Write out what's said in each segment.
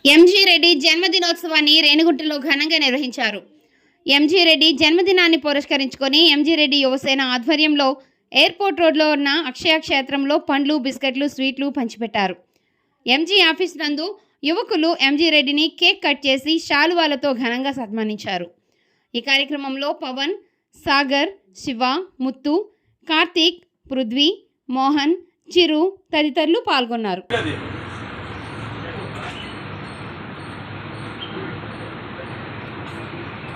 MG Reddy జన్మదినోత్సవాన్ని రేణిగుంటలో ఘనంగా నిర్వహించారు. MG Reddy జన్మదినాన్ని పురస్కరించుకొని ఎంజీ రెడ్డి యువసేన ఆధ్వర్యంలో ఎయిర్పోర్ట్ రోడ్లో ఉన్న అక్షయ క్షేత్రంలో పండ్లు, బిస్కెట్లు, స్వీట్లు పంచిపెట్టారు. ఎంజీ ఆఫీస్ నందు యువకులు ఎంజీ రెడ్డిని కేక్ కట్ చేసి శాలువాలతో ఘనంగా సన్మానించారు. ఈ కార్యక్రమంలో పవన్, సాగర్, శివ, ముత్తు, కార్తీక్, పృథ్వీ, మోహన్, చిరు తదితరులు పాల్గొన్నారు.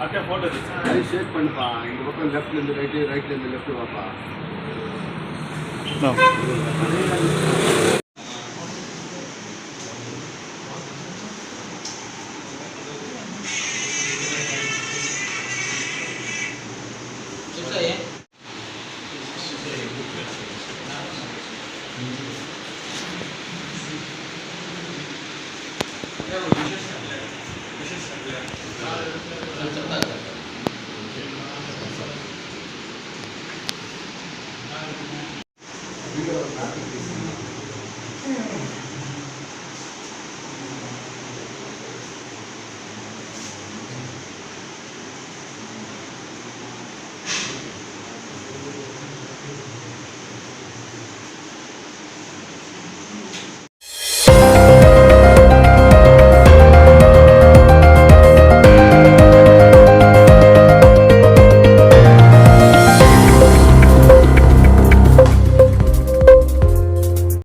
అట్టే ఫోటో తీసి షేక్ పండుపా ఇంక పక్కన లెఫ్ట్ లేదు రైట్ లేదు లెఫ్ట్ పాపా